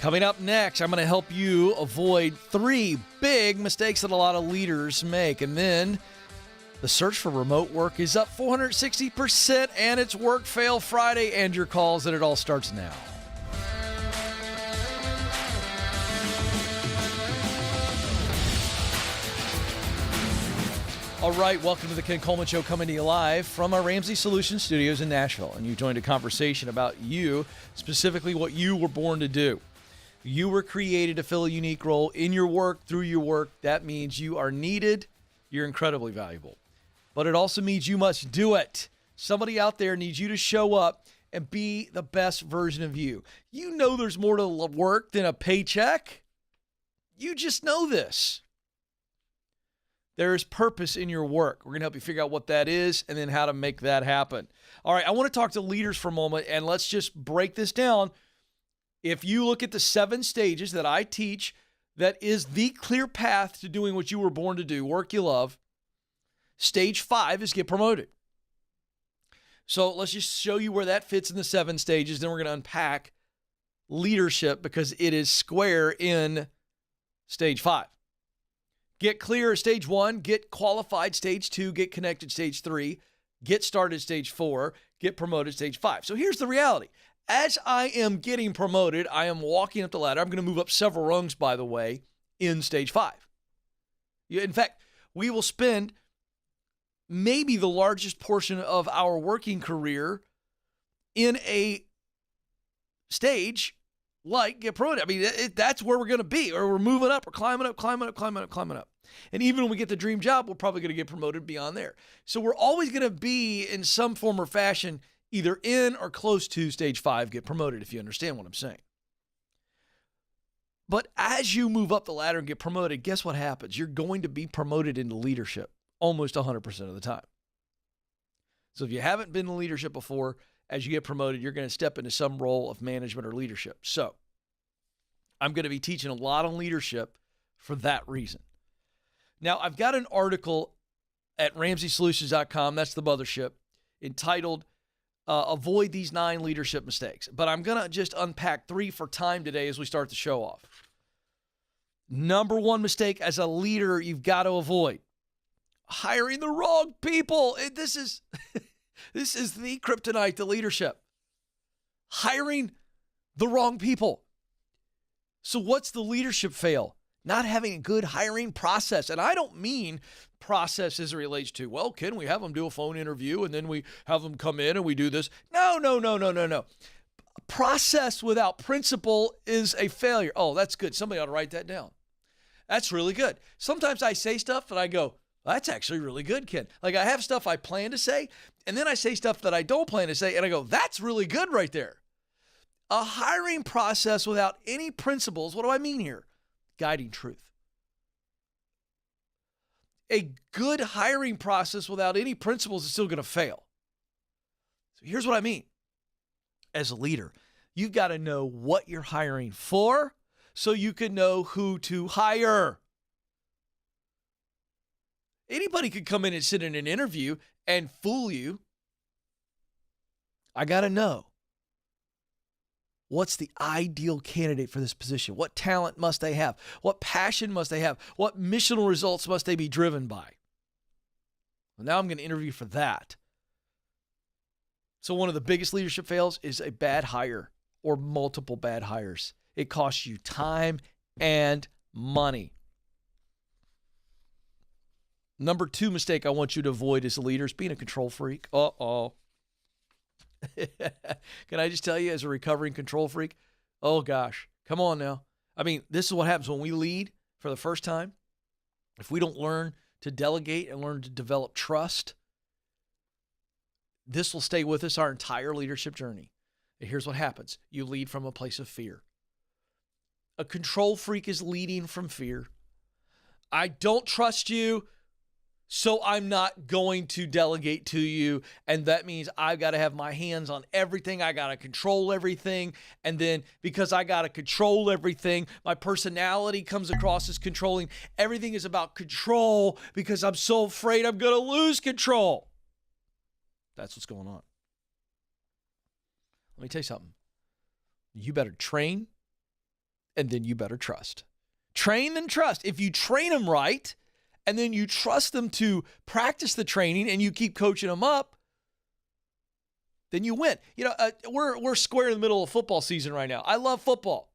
Coming up next, I'm going to help you avoid 3 big mistakes that a lot of leaders make. And then the search for remote work is up 460%, and it's Work Fail Friday, and your calls, and it all starts now. All right, welcome to the Ken Coleman Show, coming to you live from our Ramsey Solutions studios in Nashville. And you joined a conversation about you, specifically what you were born to do. You were created to fill a unique role in your work, through your work. That means you are needed. You're incredibly valuable. But it also means you must do it. Somebody out there needs you to show up and be the best version of you. You know there's more to work than a paycheck. You just know this. There is purpose in your work. We're going to help you figure out what that is and then how to make that happen. All right, I want to talk to leaders for a moment, and let's just break this down. If you look at the 7 stages that I teach, that is the clear path to doing what you were born to do, work you love. Stage 5 is get promoted. So let's just show you where that fits in the 7 stages. Then we're going to unpack leadership because it is square in stage 5. Get clear, stage 1. Get qualified, stage 2. Get connected, stage 3. Get started, stage 4. Get promoted, stage 5. So here's the reality. As I am getting promoted, I am walking up the ladder. I'm going to move up several rungs, by the way, in stage 5. In fact, we will spend maybe the largest portion of our working career in a stage like get promoted. I mean, that's where we're going to be, or we're moving up, or climbing up. And even when we get the dream job, we're probably going to get promoted beyond there. So we're always going to be in some form or fashion either in or close to stage 5, get promoted, if you understand what I'm saying. But as you move up the ladder and get promoted, guess what happens? You're going to be promoted into leadership almost 100% of the time. So if you haven't been in leadership before, as you get promoted, you're going to step into some role of management or leadership. So I'm going to be teaching a lot on leadership for that reason. Now, I've got an article at RamseySolutions.com, that's the mothership, entitled Avoid These 9 Leadership Mistakes. But I'm going to just unpack 3 for time today as we start the show off. Number 1 mistake as a leader you've got to avoid: hiring the wrong people. This is the kryptonite to leadership. Hiring the wrong people. So what's the leadership fail? Not having a good hiring process. And I don't mean process as it relates to, well, can we have them do a phone interview and then we have them come in and we do this? No. Process without principle is a failure. Oh, that's good. Somebody ought to write that down. That's really good. Sometimes I say stuff and I go, that's actually really good, Ken. Like, I have stuff I plan to say, and then I say stuff that I don't plan to say, and I go, that's really good right there. A hiring process without any principles, what do I mean here? Guiding truth. A good hiring process without any principles is still going to fail. So here's what I mean. As a leader, you've got to know what you're hiring for so you can know who to hire. Anybody could come in and sit in an interview and fool you. I got to know, what's the ideal candidate for this position? What talent must they have? What passion must they have? What missional results must they be driven by? Well, now I'm going to interview for that. So one of the biggest leadership fails is a bad hire or multiple bad hires. It costs you time and money. Number 2 mistake I want you to avoid as a leader is being a control freak. Uh-oh. Can I just tell you, as a recovering control freak, oh gosh, come on now. I mean, this is what happens when we lead for the first time. If we don't learn to delegate and learn to develop trust, this will stay with us our entire leadership journey. And here's what happens. You lead from a place of fear. A control freak is leading from fear. I don't trust you, so I'm not going to delegate to you. And that means I've got to have my hands on everything. I got to control everything. And then because I got to control everything, my personality comes across as controlling. Everything is about control because I'm so afraid I'm going to lose control. That's what's going on. Let me tell you something. You better train and then you better trust. Train then trust. If you train them right, and then you trust them to practice the training, and you keep coaching them up, then you win. We're square in the middle of football season right now. I love football.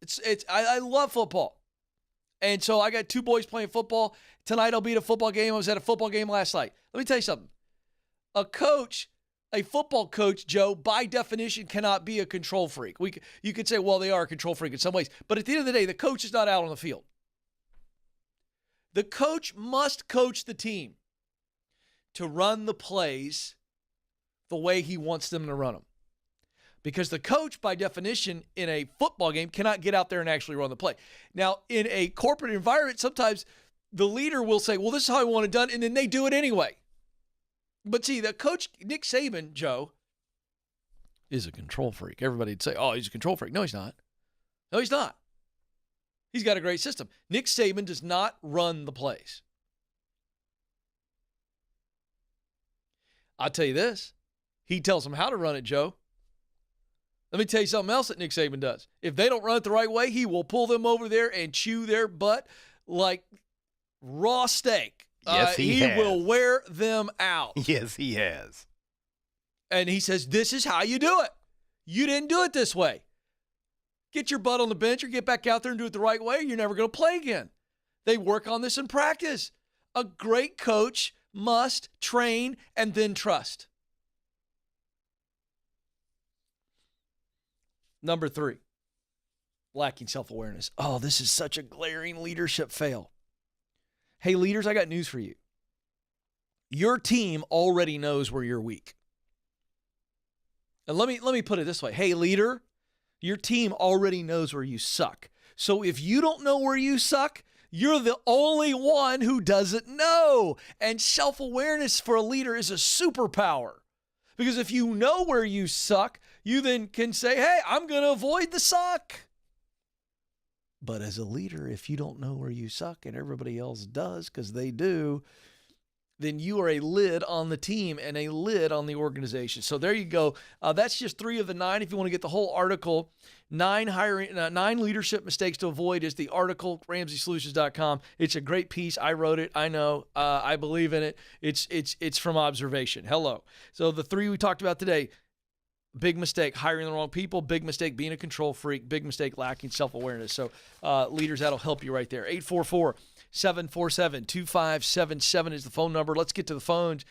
I love football. And so I got two boys playing football. Tonight I'll be at a football game. I was at a football game last night. Let me tell you something. A football coach, Joe, by definition cannot be a control freak. You could say, well, they are a control freak in some ways. But at the end of the day, the coach is not out on the field. The coach must coach the team to run the plays the way he wants them to run them. Because the coach, by definition, in a football game, cannot get out there and actually run the play. Now, in a corporate environment, sometimes the leader will say, well, this is how I want it done, and then they do it anyway. But see, the coach, Nick Saban, Joe, is a control freak. Everybody'd say, oh, he's a control freak. No, he's not. No, he's not. He's got a great system. Nick Saban does not run the plays. I'll tell you this. He tells them how to run it, Joe. Let me tell you something else that Nick Saban does. If they don't run it the right way, he will pull them over there and chew their butt like raw steak. Yes, he has. Will wear them out. Yes, he has. And he says, this is how you do it. You didn't do it this way. Get your butt on the bench or get back out there and do it the right way. You're never going to play again. They work on this in practice. A great coach must train and then trust. Number 3, lacking self-awareness. Oh, this is such a glaring leadership fail. Hey, leaders, I got news for you. Your team already knows where you're weak. And let me put it this way. Hey, leader, your team already knows where you suck. So if you don't know where you suck, you're the only one who doesn't know. And self-awareness for a leader is a superpower. Because if you know where you suck, you then can say, hey, I'm going to avoid the suck. But as a leader, if you don't know where you suck and everybody else does because they do, then you are a lid on the team and a lid on the organization. So there you go. That's just 3 of the 9. If you want to get the whole article, 9 leadership mistakes to avoid is the article, RamseySolutions.com. It's a great piece. I wrote it. I know. I believe in it. It's from observation. Hello. So the 3 we talked about today. Big mistake, hiring the wrong people. Big mistake, being a control freak. Big mistake, lacking self-awareness. So leaders, that'll help you right there. 844-747-2577 is the phone number. Let's get to the phones.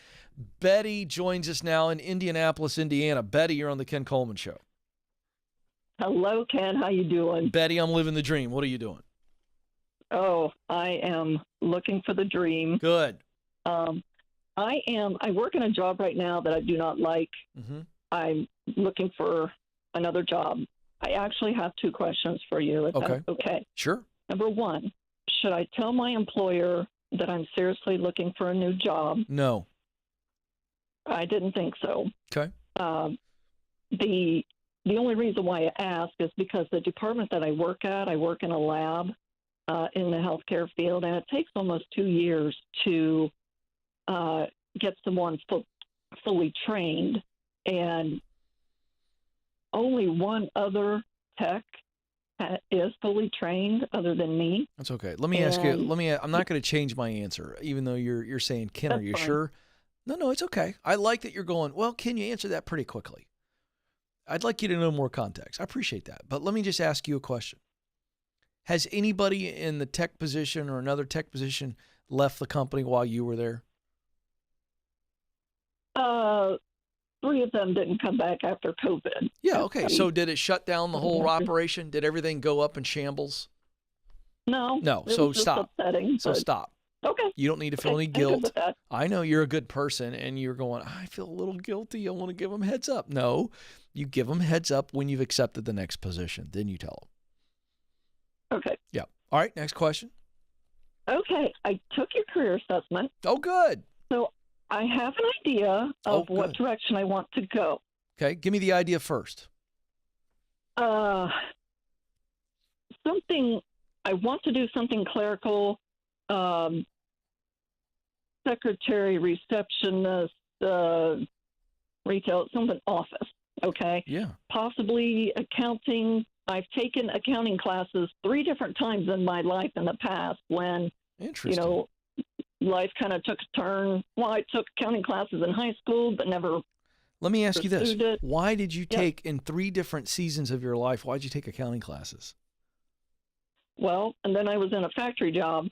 Betty joins us now in Indianapolis, Indiana. Betty, you're on the Ken Coleman Show. Hello, Ken. How you doing? Betty, I'm living the dream. What are you doing? Oh, I am looking for the dream. Good. I work in a job right now that I do not like. Mm-hmm. I'm looking for another job. I actually have 2 questions for you. If that's okay. Sure. Number 1, should I tell my employer that I'm seriously looking for a new job? No. I didn't think so. Okay. The only reason why I ask is because the department that I work at, I work in a lab in the healthcare field, and it takes almost 2 years to get someone fully trained. And only one other tech is fully trained other than me. That's okay. Let me ask you. I'm not going to change my answer, even though you're saying, Ken, are you fine. sure? No, it's okay. I like that you're going, well, can you answer that pretty quickly? I'd like you to know more context. I appreciate that. But let me just ask you a question. Has anybody in the tech position or another tech position left the company while you were there? 3 of them didn't come back after COVID. Yeah, okay. So did it shut down the whole operation? Did everything go up in shambles? No. So stop. Upsetting, so stop. Okay. You don't need to feel any I'm good guilt. with that. I know you're a good person and you're going, I feel a little guilty. I want to give them heads up. No, you give them heads up when you've accepted the next position. Then you tell them. Okay. Yeah. All right. Next question. Okay. I took your career assessment. Oh, good. So I have an idea of what direction I want to go. Okay. Give me the idea first. I want to do something clerical, secretary, receptionist, retail, something office. Okay. Yeah. Possibly accounting, I've taken accounting classes 3 different times in my life in the past when, Interesting. Life kind of took a turn. Well, I took accounting classes in high school, but never Let me ask you this. pursued it. Why did you Yeah. take, in 3 different seasons of your life, why did you take accounting classes? Well, and then I was in a factory job,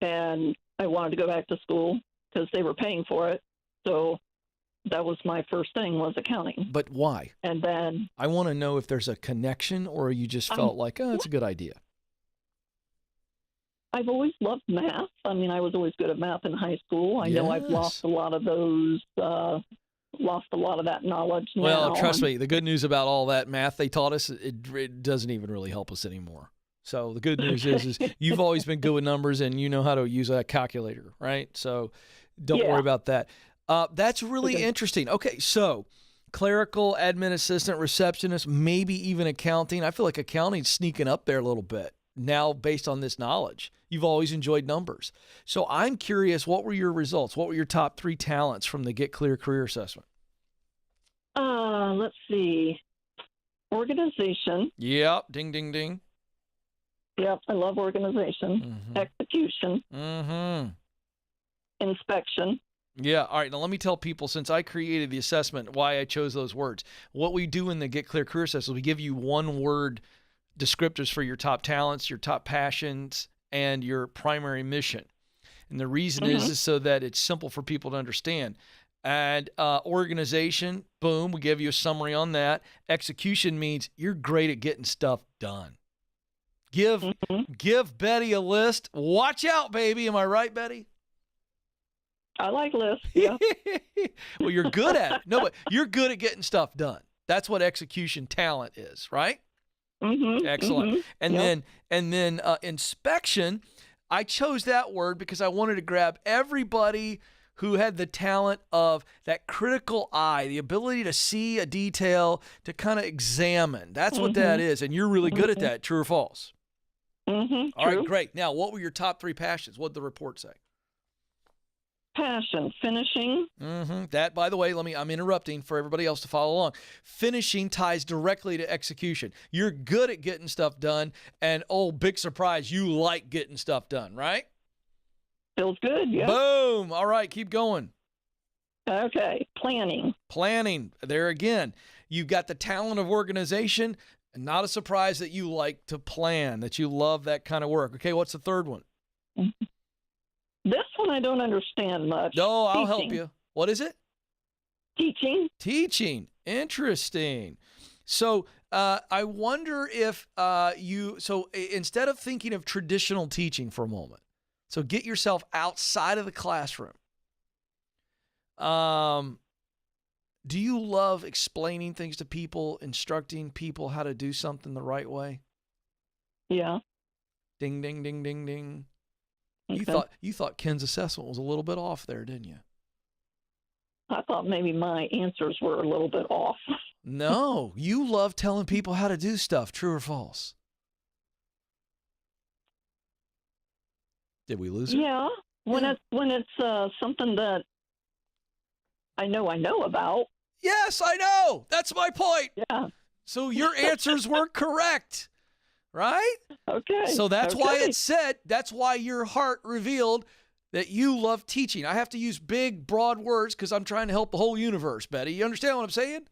and I wanted to go back to school because they were paying for it. So that was my first thing, was accounting. But why? And then I want to know if there's a connection or you just felt like, oh, it's a good idea. I've always loved math. I mean, I was always good at math in high school. I know I've lost a lot of those, lost a lot of that knowledge now. Well, trust me, the good news about all that math they taught us, it doesn't even really help us anymore. So the good news is you've always been good with numbers and you know how to use a calculator, right? So don't worry about that. That's really interesting. Okay, so clerical, admin assistant, receptionist, maybe even accounting. I feel like accounting's sneaking up there a little bit now based on this knowledge. You've always enjoyed numbers. So I'm curious, what were your results? What were your top 3 talents from the Get Clear Career Assessment? Let's see. Organization. Yep. Ding, ding, ding. Yep, I love organization. Mm-hmm. Execution. Mm-hmm. Inspection. Yeah. All right. Now, let me tell people, since I created the assessment, why I chose those words. What we do in the Get Clear Career Assessment, we give you 1-word descriptors for your top talents, your top passions, and your primary mission. And the reason is so that it's simple for people to understand. And organization, boom, we give you a summary on that. Execution means you're great at getting stuff done. Give Betty a list. Watch out, baby. Am I right, Betty? I like lists. Yeah. Well, you're good at it. No, but you're good at getting stuff done. That's what execution talent is, right? Excellent. And then inspection, I chose that word because I wanted to grab everybody who had the talent of that critical eye, the ability to see a detail, to kind of examine. That's what that is. And you're really good at that. True or false? All right, great. Now, what were your top 3 passions? What did the report say? Passion, finishing. That, by the way, I'm interrupting for everybody else to follow along. Finishing ties directly to execution. You're good at getting stuff done, and big surprise, you like getting stuff done, right? Feels good, yeah. Boom. All right, keep going. Okay, planning. There again, you've got the talent of organization. Not a surprise that you like to plan, that you love that kind of work. Okay, what's the third one? This one I don't understand much. No, I'll help you. What is it? Teaching. Interesting. So I wonder if instead of thinking of traditional teaching for a moment, so get yourself outside of the classroom. Do you love explaining things to people, instructing people how to do something the right way? Yeah. Ding, ding, ding, ding, ding. Okay. You thought Ken's assessment was a little bit off there, didn't you? I thought maybe my answers were a little bit off. No, you love telling people how to do stuff. True or false? Did we lose it? Yeah. When it's something that I know about. Yes, I know. That's my point. Yeah. So your answers were correct, right? Okay. So that's why it said, that's why your heart revealed that you love teaching. I have to use big, broad words because I'm trying to help the whole universe, Betty. You understand what I'm saying?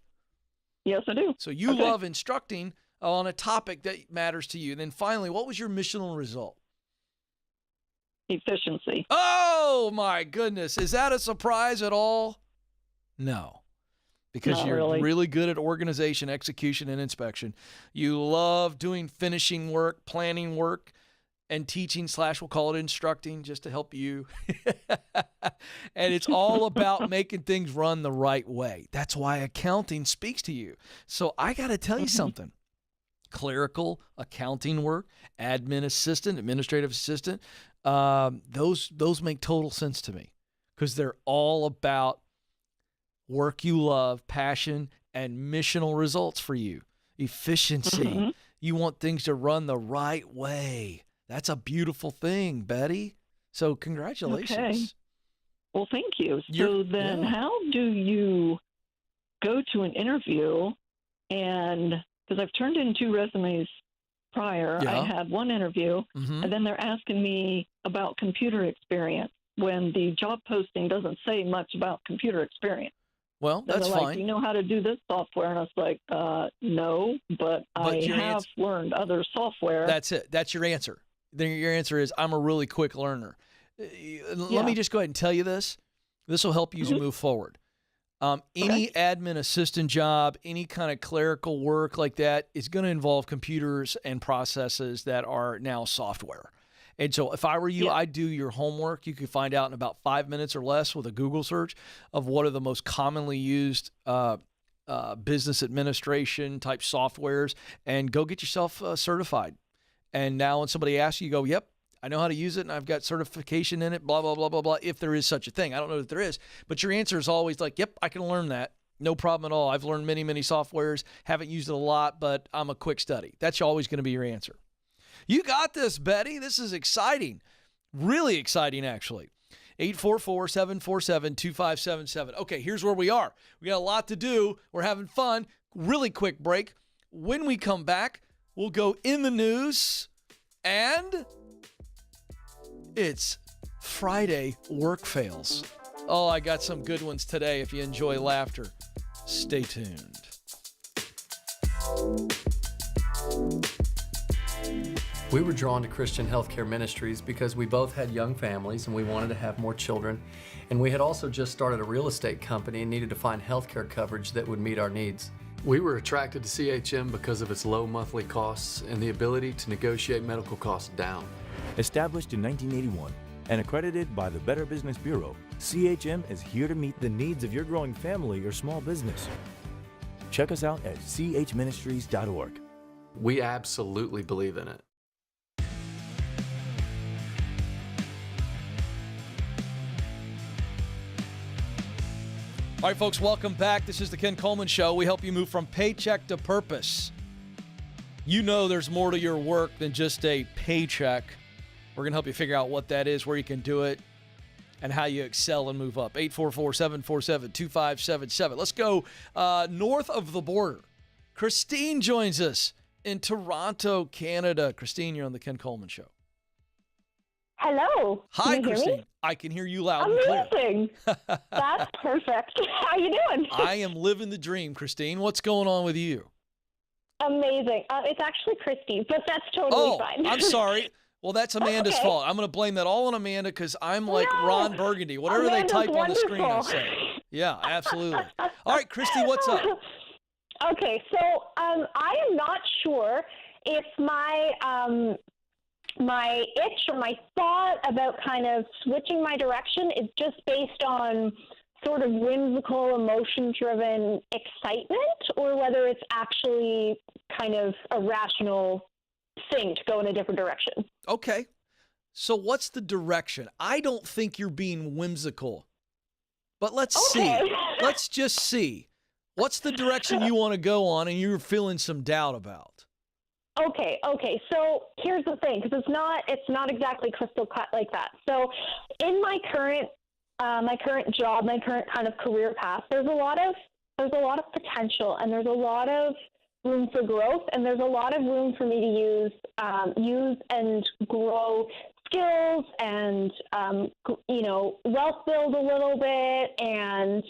Yes, I do. So you love instructing on a topic that matters to you. And then finally, what was your missional result? Efficiency. Oh, my goodness. Is that a surprise at all? No. Because Not you're really good at organization, execution, and inspection. You love doing finishing work, planning work, and teaching / we'll call it instructing just to help you. And it's all about making things run the right way. That's why accounting speaks to you. So I got to tell you something. Clerical, accounting work, admin assistant, administrative assistant, those make total sense to me because they're all about work you love, passion, and missional results for you. Efficiency. You want things to run the right way. That's a beautiful thing, Betty. So congratulations. Okay. Well, thank you. So then how do you go to an interview and because I've turned in 2 resumes prior. Yeah. I had one interview, Mm-hmm. and then they're asking me about computer experience when the job posting doesn't say much about computer experience. Well, Then that's they're like, fine. "Do you know how to do this software?" And I was like, no, but I your have learned other software. That's it. That's your answer. Then your answer is, I'm a really quick learner. Let me just go ahead and tell you this. This will help you as you move forward. Any admin assistant job, any kind of clerical work like that is going to involve computers and processes that are now software. And so if I were you, I'd do your homework. You could find out in about 5 minutes or less with a Google search of what are the most commonly used business administration type softwares, and go get yourself certified. And now when somebody asks you, you go, yep, I know how to use it, and I've got certification in it, blah, blah, blah, blah, blah, if there is such a thing. I don't know that there is, but your answer is always like, yep, I can learn that. No problem at all. I've learned many, many softwares, haven't used it a lot, but I'm a quick study. That's always going to be your answer. You got this, Betty. This is exciting. Really exciting, actually. 844-747-2577. Okay, here's where we are. We got a lot to do. We're having fun. Really quick break. When we come back, we'll go in the news, and it's Friday work fails. Oh, I got some good ones today. If you enjoy laughter, stay tuned. We were drawn to Christian Healthcare Ministries because we both had young families and we wanted to have more children. And we had also just started a real estate company and needed to find healthcare coverage that would meet our needs. We were attracted to CHM because of its low monthly costs and the ability to negotiate medical costs down. Established in 1981 and accredited by the Better Business Bureau, CHM is here to meet the needs of your growing family or small business. Check us out at chministries.org. We absolutely believe in it. All right, folks, welcome back. This is the Ken Coleman Show. We help you move from paycheck to purpose. You know there's more to your work than just a paycheck. We're going to help you figure out what that is, where you can do it, and how you excel and move up. 844-747-2577. Let's go north of the border. Christine joins us in Toronto, Canada. Christine, you're on the Ken Coleman Show. Hello. Hi, Can you hear Christine. me? I can hear you loud and clear. Amazing. That's perfect. How you doing? I am living the dream, Christine. What's going on with you? Amazing. It's actually Christy, but that's totally fine. I'm sorry. Well, that's Amanda's okay. fault. I'm going to blame that all on Amanda because I'm like No. Ron Burgundy. Whatever Amanda's they type on the screen, I wonderful. say. Yeah, absolutely. All right, Christy, what's up? Okay, so I am not sure if my my itch or my thought about kind of switching my direction is just based on sort of whimsical, emotion-driven excitement, or whether it's actually kind of a rational thing to go in a different direction. Okay. So what's the direction? I don't think you're being whimsical, but let's see. Let's just see. What's the direction you want to go on and you're feeling some doubt about? Okay. So here's the thing, because it's not exactly crystal cut like that. So in my current job, my current kind of career path, there's a lot of potential, and there's a lot of room for growth, and there's a lot of room for me to use and grow skills and wealth build a little bit, and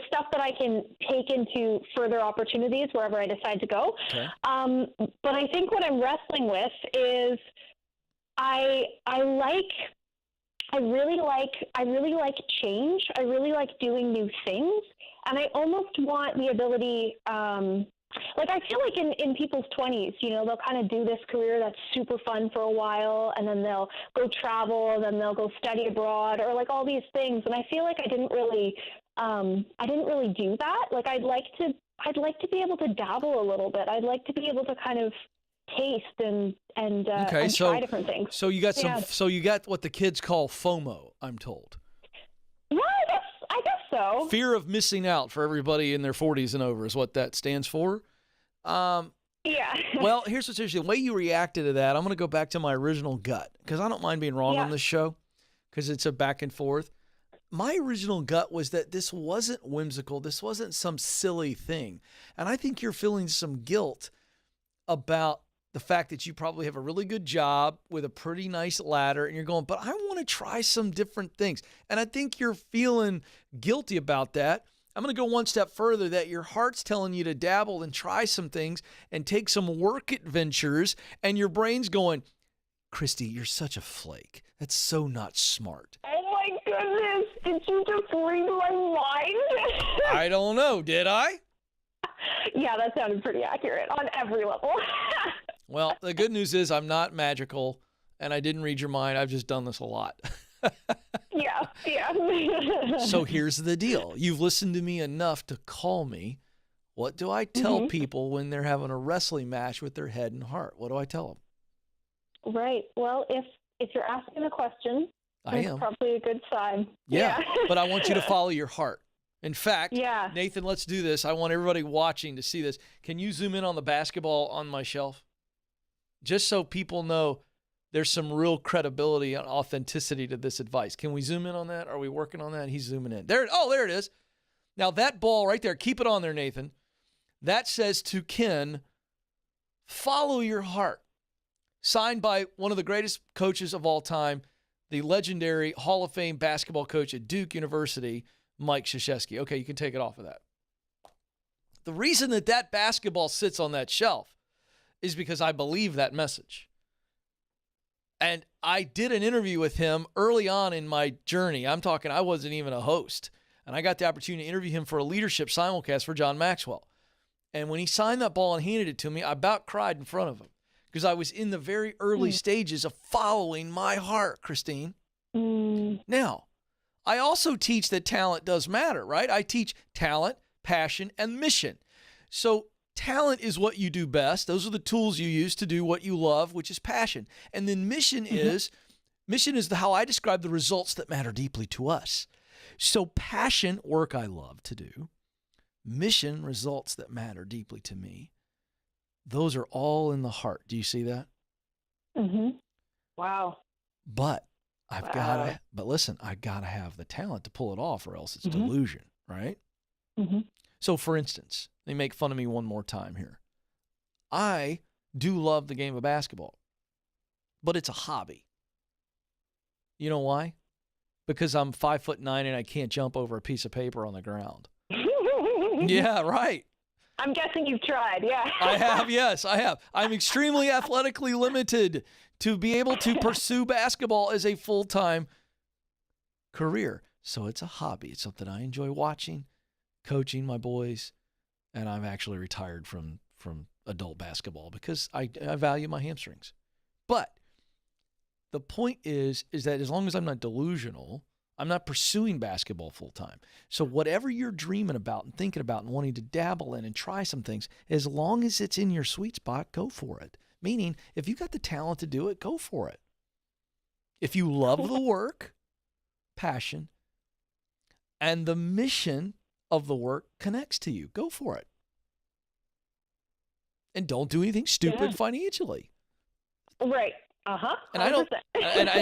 stuff that I can take into further opportunities wherever I decide to go. Okay. But I think what I'm wrestling with is I really like change. I really like doing new things, and I almost want the ability. I feel like in people's 20s, they'll kind of do this career that's super fun for a while, and then they'll go travel, and then they'll go study abroad, or like all these things. And I feel like I didn't really do that. Like I'd like to be able to dabble a little bit. I'd like to be able to kind of taste and try different things. So you got So you got what the kids call FOMO, I'm told. Yeah, I guess so. Fear of missing out for everybody in their 40s and over is what that stands for. Yeah. Well, here's what's interesting. The way you reacted to that, I'm going to go back to my original gut, because I don't mind being wrong on this show, because it's a back and forth. my original gut was that this wasn't whimsical. This wasn't some silly thing. And I think you're feeling some guilt about the fact that you probably have a really good job with a pretty nice ladder and you're going, but I want to try some different things. And I think you're feeling guilty about that. I'm going to go one step further, that your heart's telling you to dabble and try some things and take some work adventures, and your brain's going, Christy, you're such a flake. That's so not smart. Oh my goodness, did you just read my mind? I don't know, did I? Yeah, that sounded pretty accurate on every level. Well, the good news is I'm not magical, and I didn't read your mind. I've just done this a lot. Yeah. So here's the deal. You've listened to me enough to call me. What do I tell people when they're having a wrestling match with their head and heart? What do I tell them? Right. Well, if you're asking a question, I it's am. probably a good sign. Yeah, but I want you to follow your heart. In fact, Yeah. Nathan, let's do this. I want everybody watching to see this. Can you zoom in on the basketball on my shelf? Just so people know there's some real credibility and authenticity to this advice. Can we zoom in on that? Are we working on that? He's zooming in. There it is. Now that ball right there, keep it on there, Nathan. That says to Ken, follow your heart. Signed by one of the greatest coaches of all time, the legendary Hall of Fame basketball coach at Duke University, Mike Krzyzewski. Okay, you can take it off of that. The reason that basketball sits on that shelf is because I believe that message. And I did an interview with him early on in my journey. I'm talking, I wasn't even a host. And I got the opportunity to interview him for a leadership simulcast for John Maxwell. And when he signed that ball and handed it to me, I about cried in front of him because I was in the very early stages of following my heart, Christine. Now, I also teach that talent does matter, right? I teach talent, passion, and mission. So talent is what you do best. Those are the tools you use to do what you love, which is passion. And then mission is how I describe the results that matter deeply to us. So passion, work I love to do. Mission, results that matter deeply to me. Those are all in the heart. Do you see that? Wow. But listen, I gotta have the talent to pull it off, or else it's delusion, right? So for instance, they make fun of me one more time here. I do love the game of basketball, but it's a hobby. You know why? Because I'm 5'9" and I can't jump over a piece of paper on the ground. Yeah, right. I'm guessing you've tried, yeah. I have, yes, I have. I'm extremely athletically limited to be able to pursue basketball as a full-time career. So it's a hobby. It's something I enjoy watching, coaching my boys, and I'm actually retired from adult basketball because I value my hamstrings. But the point is that as long as I'm not delusional, I'm not pursuing basketball full-time. So whatever you're dreaming about and thinking about and wanting to dabble in and try some things, as long as it's in your sweet spot, go for it. Meaning, if you got the talent to do it, go for it. If you love the work, passion, and the mission of the work connects to you, go for it. And don't do anything stupid financially. Right. Uh-huh. 100%. And I don't.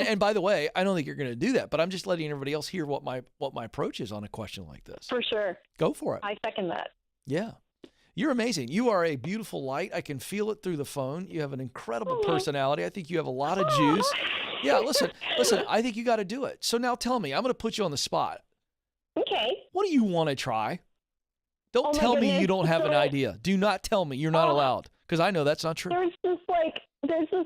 and by the way, I don't think you're going to do that. But I'm just letting everybody else hear what my approach is on a question like this. For sure. Go for it. I second that. Yeah, you're amazing. You are a beautiful light. I can feel it through the phone. You have an incredible personality. I think you have a lot of juice. Yeah. Listen. I think you got to do it. So now tell me. I'm going to put you on the spot. Okay. What do you want to try? Don't my tell me goodness. you don't have an idea. Do not tell me you're not allowed, because I know that's not true. There's this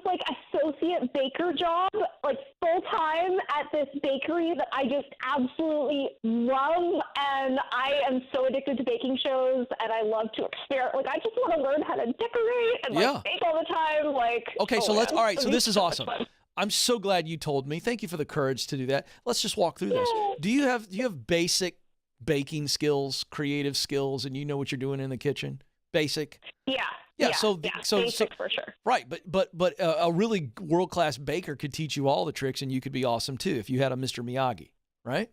associate baker job, like full time at this bakery that I just absolutely love, and I am so addicted to baking shows, and I love to experiment. Like I just want to learn how to decorate and bake all the time. Like okay, so let's. All right, so this is so much awesome. fun. I'm so glad you told me. Thank you for the courage to do that. Let's just walk through this. Do you have basic baking skills, creative skills, and you know what you're doing in the kitchen? Basic. Yeah. So basic for sure. Right, but a really world-class baker could teach you all the tricks, and you could be awesome too if you had a Mr. Miyagi, right?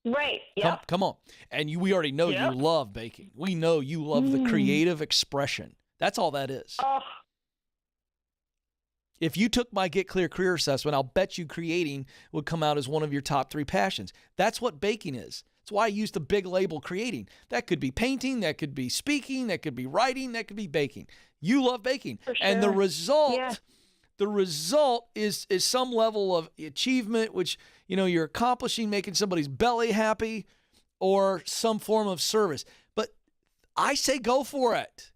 Right. Yeah. Come on, and we already know you love baking. We know you love the creative expression. That's all that is. If you took my Get Clear Career Assessment, I'll bet you creating would come out as one of your top 3 passions. That's what baking is. That's why I used the big label creating. That could be painting, that could be speaking, that could be writing, that could be baking. You love baking. For sure. And the result is some level of achievement, which, you're accomplishing, making somebody's belly happy, or some form of service. But I say go for it.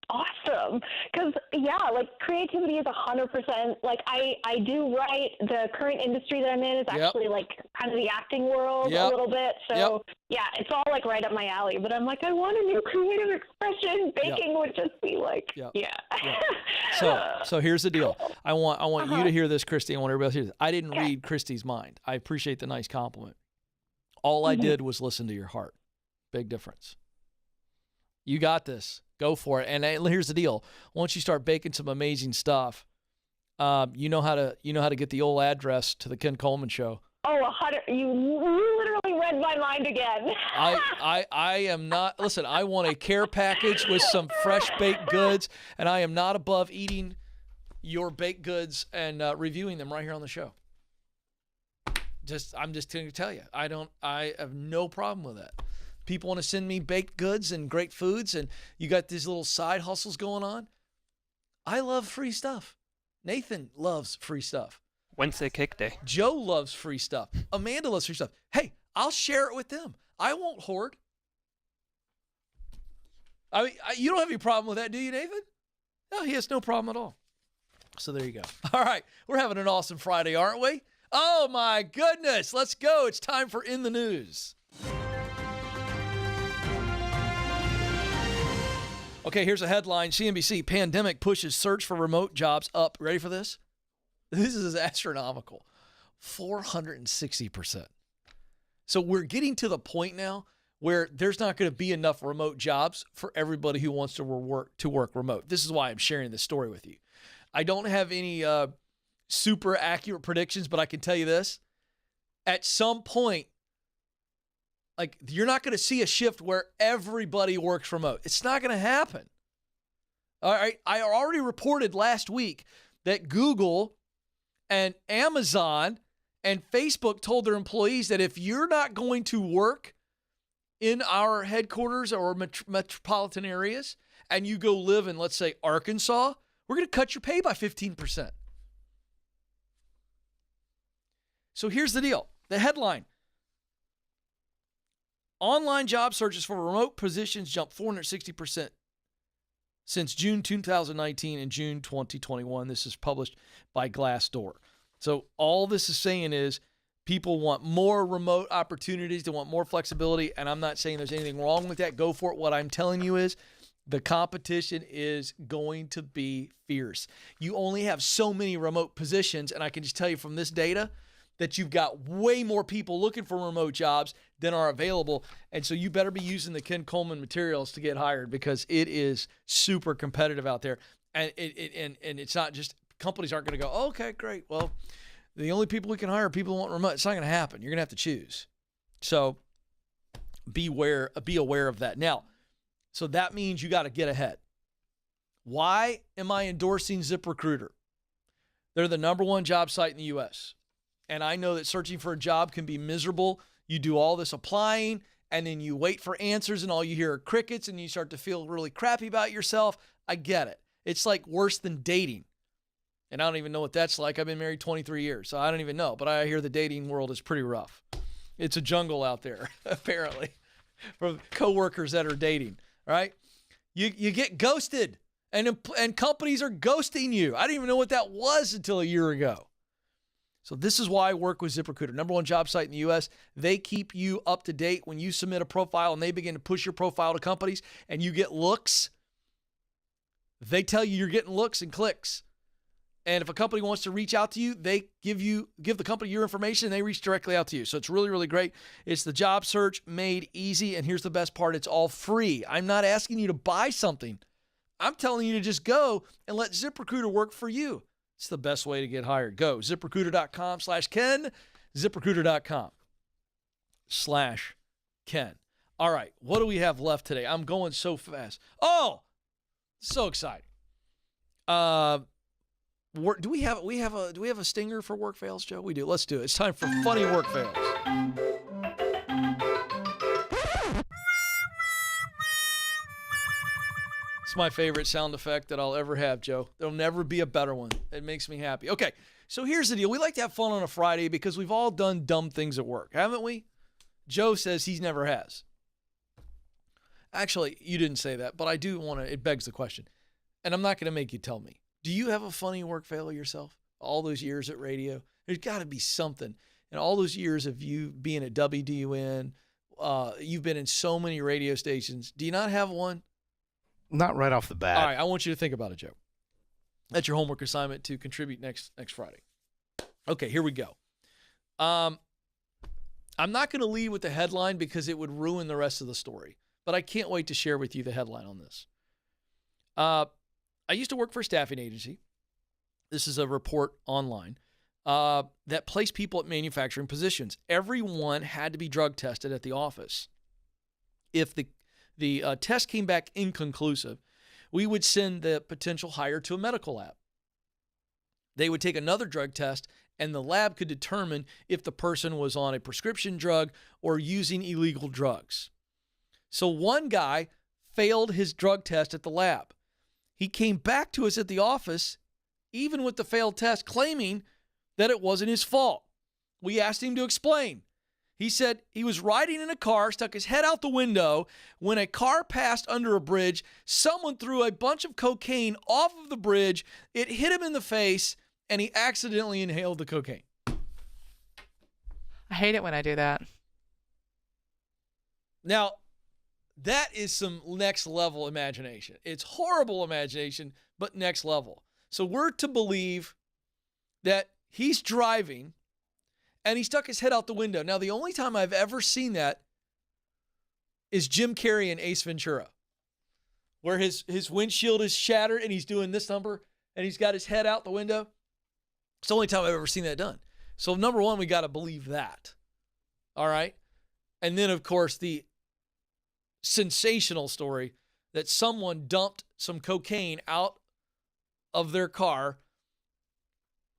Awesome. Because, like creativity is 100%. Like I do write. The current industry that I'm in is actually like kind of the acting world a little bit. So it's all like right up my alley. But I'm like, I want a new creative expression. Baking would just be like, So here's the deal. I want you to hear this, Christy. I want everybody to hear this. I didn't read Christy's mind. I appreciate the nice compliment. All I did was listen to your heart. Big difference. You got this. Go for it. And here's the deal. Once you start baking some amazing stuff, you know how to get the old address to the Ken Coleman Show. Oh, 100. You literally read my mind again. I am not. Listen, I want a care package with some fresh baked goods, and I am not above eating your baked goods and reviewing them right here on the show. I'm just going to tell you, I have no problem with that. People want to send me baked goods and great foods, and you got these little side hustles going on. I love free stuff. Nathan loves free stuff. Wednesday Cake Day. Joe loves free stuff. Amanda loves free stuff. Hey, I'll share it with them. I won't hoard. I mean, you don't have any problem with that, do you, Nathan? No, he has no problem at all. So there you go. All right, we're having an awesome Friday, aren't we? Oh, my goodness. Let's go. It's time for In the News. Okay, here's a headline. CNBC, pandemic pushes search for remote jobs up. Ready for this? This is astronomical. 460%. So we're getting to the point now where there's not going to be enough remote jobs for everybody who wants to work remote. This is why I'm sharing this story with you. I don't have any super accurate predictions, but I can tell you this. At some point, like, you're not going to see a shift where everybody works remote. It's not going to happen. All right. I already reported last week that Google and Amazon and Facebook told their employees that if you're not going to work in our headquarters or metropolitan areas and you go live in, let's say, Arkansas, we're going to cut your pay by 15%. So here's the deal. The headline. Online job searches for remote positions jumped 460% since June 2019 and June 2021. This is published by Glassdoor. So all this is saying is people want more remote opportunities. They want more flexibility. And I'm not saying there's anything wrong with that. Go for it. What I'm telling you is the competition is going to be fierce. You only have so many remote positions. And I can just tell you from this data that you've got way more people looking for remote jobs than are available. And so you better be using the Ken Coleman materials to get hired because it is super competitive out there. And it's not just, companies aren't going to go, oh, okay, great. Well, the only people we can hire are people who want remote. It's not going to happen. You're going to have to choose. So be aware of that. Now, so that means you got to get ahead. Why am I endorsing ZipRecruiter? They're the #1 job site in the U.S. And I know that searching for a job can be miserable. You do all this applying, and then you wait for answers, and all you hear are crickets, and you start to feel really crappy about yourself. I get it. It's like worse than dating. And I don't even know what that's like. I've been married 23 years, so I don't even know. But I hear the dating world is pretty rough. It's a jungle out there, apparently, for coworkers that are dating, right? You get ghosted, and companies are ghosting you. I didn't even know what that was until a year ago. So this is why I work with ZipRecruiter, #1 job site in the U.S. They keep you up to date when you submit a profile and they begin to push your profile to companies and you get looks. They tell you you're getting looks and clicks. And if a company wants to reach out to you, they give the company your information and they reach directly out to you. So it's really, really great. It's the job search made easy. And here's the best part. It's all free. I'm not asking you to buy something. I'm telling you to just go and let ZipRecruiter work for you. It's the best way to get hired. Go ZipRecruiter.com/Ken, ZipRecruiter.com/Ken. All right, what do we have left today? I'm going so fast. Oh, so exciting. Do we have a stinger for work fails, Joe? We do. Let's do it. It's time for funny work fails. It's my favorite sound effect that I'll ever have, Joe. There'll never be a better one. It makes me happy. Okay, so here's the deal. We like to have fun on a Friday because we've all done dumb things at work, haven't we? Joe says he never has. Actually, you didn't say that, but I do want to, it begs the question. And I'm not going to make you tell me. Do you have a funny work fail yourself? All those years at radio? There's got to be something. And all those years of you being at WDUN, you've been in so many radio stations. Do you not have one? Not right off the bat. All right, I want you to think about it, Joe. That's your homework assignment to contribute next Friday. Okay, here we go. I'm not going to lead with the headline because it would ruin the rest of the story, but I can't wait to share with you the headline on this. I used to work for a staffing agency. This is a report online that placed people at manufacturing positions. Everyone had to be drug tested at the office. If the test came back inconclusive, we would send the potential hire to a medical lab. They would take another drug test, and the lab could determine if the person was on a prescription drug or using illegal drugs. So one guy failed his drug test at the lab. He came back to us at the office, even with the failed test, claiming that it wasn't his fault. We asked him to explain. He said he was riding in a car, stuck his head out the window. When a car passed under a bridge, someone threw a bunch of cocaine off of the bridge. It hit him in the face, and he accidentally inhaled the cocaine. I hate it when I do that. Now, that is some next level imagination. It's horrible imagination, but next level. So we're to believe that he's driving and he stuck his head out the window. Now, the only time I've ever seen that is Jim Carrey in Ace Ventura, where his windshield is shattered and he's doing this number and he's got his head out the window. It's the only time I've ever seen that done. So number one, we got to believe that. All right. And then, of course, the sensational story that someone dumped some cocaine out of their car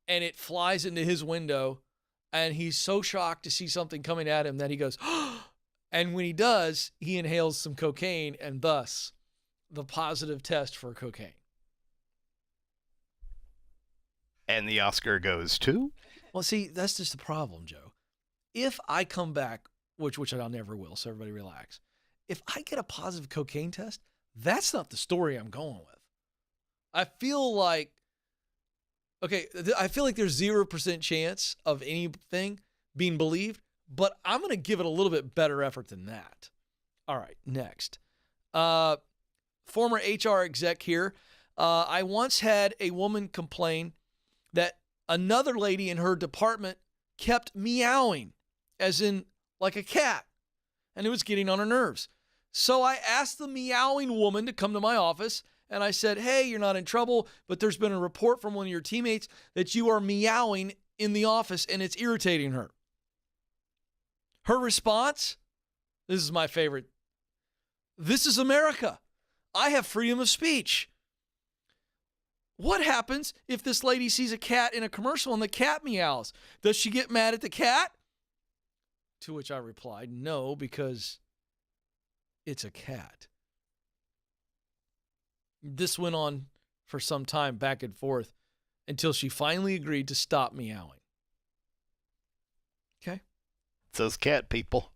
and it flies into his window and he's so shocked to see something coming at him that he goes, and when he does, he inhales some cocaine and thus the positive test for cocaine. And the Oscar goes to? Well, see, that's just the problem, Joe. If I come back, which I never will, so everybody relax. If I get a positive cocaine test, that's not the story I'm going with. I feel like there's 0% chance of anything being believed, but I'm going to give it a little bit better effort than that. All right, next. Former HR exec here. I once had a woman complain that another lady in her department kept meowing, as in like a cat, and it was getting on her nerves. So I asked the meowing woman to come to my office, and I said, hey, you're not in trouble, but there's been a report from one of your teammates that you are meowing in the office, and it's irritating her. Her response, this is my favorite. This is America. I have freedom of speech. What happens if this lady sees a cat in a commercial and the cat meows? Does she get mad at the cat? To which I replied, no, because it's a cat. This went on for some time, back and forth, until she finally agreed to stop meowing. Okay? It's those cat people.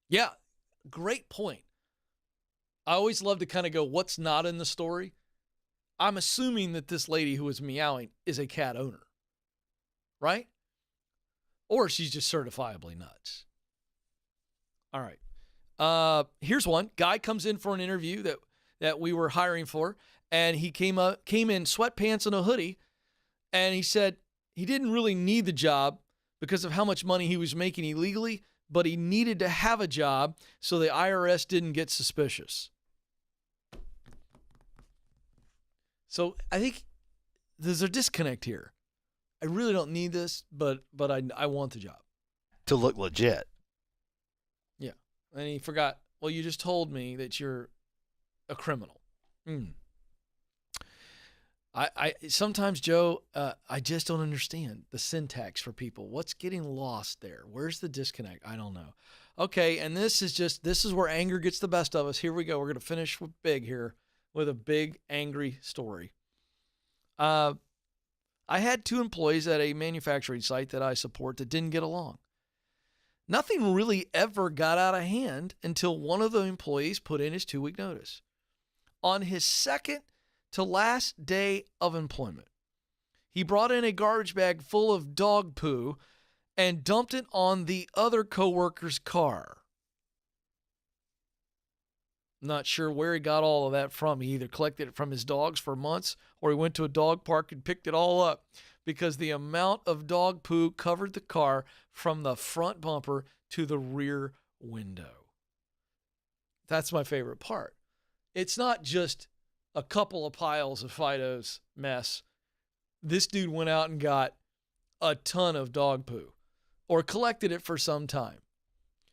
Yeah, great point. I always love to kind of go, what's not in the story? I'm assuming that this lady who was meowing is a cat owner, right? Or she's just certifiably nuts. All right. Here's one. Guy comes in for an interview that we were hiring for, and he came in sweatpants and a hoodie, and he said he didn't really need the job because of how much money he was making illegally, but he needed to have a job so the IRS didn't get suspicious. So I think there's a disconnect here. I really don't need this, but I want the job. To look legit. Yeah. And he forgot, well, you just told me that you're a criminal. I sometimes, Joe, I just don't understand the syntax for people. What's getting lost there? Where's the disconnect? I don't know. Okay, and this is where anger gets the best of us. Here we go. We're going to finish with big here with a big angry story. I had 2 employees at a manufacturing site that I support that didn't get along. Nothing really ever got out of hand until one of the employees put in his 2-week notice. On his second to last day of employment, he brought in a garbage bag full of dog poo and dumped it on the other coworker's car. Not sure where he got all of that from. He either collected it from his dogs for months or he went to a dog park and picked it all up, because the amount of dog poo covered the car from the front bumper to the rear window. That's my favorite part. It's not just a couple of piles of Fido's mess. This dude went out and got a ton of dog poo or collected it for some time.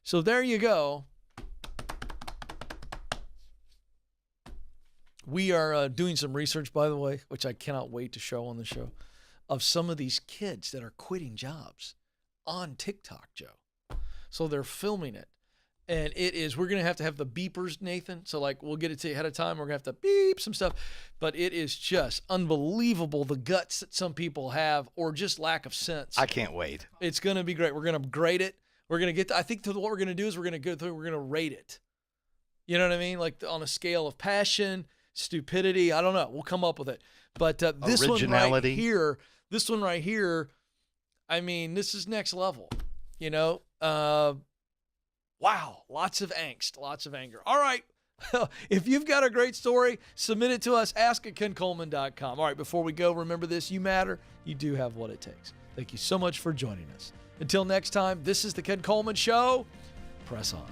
So there you go. We are doing some research, by the way, which I cannot wait to show on the show, of some of these kids that are quitting jobs on TikTok, Joe. So they're filming it. And we're going to have the beepers, Nathan. So like, we'll get it to you ahead of time. We're going to have to beep some stuff, but it is just unbelievable the guts that some people have, or just lack of sense. I can't wait. It's going to be great. We're going to grade it. We're going to get, I think what we're going to do is we're going to rate it. You know what I mean? Like on a scale of passion, stupidity. I don't know. We'll come up with it. But this one right here, I mean, this is next level, you know? Wow, lots of angst, lots of anger. All right, if you've got a great story, submit it to us, ask@kencoleman.com. All right, before we go, remember this, you matter, you do have what it takes. Thank you so much for joining us. Until next time, this is the Ken Coleman Show. Press on.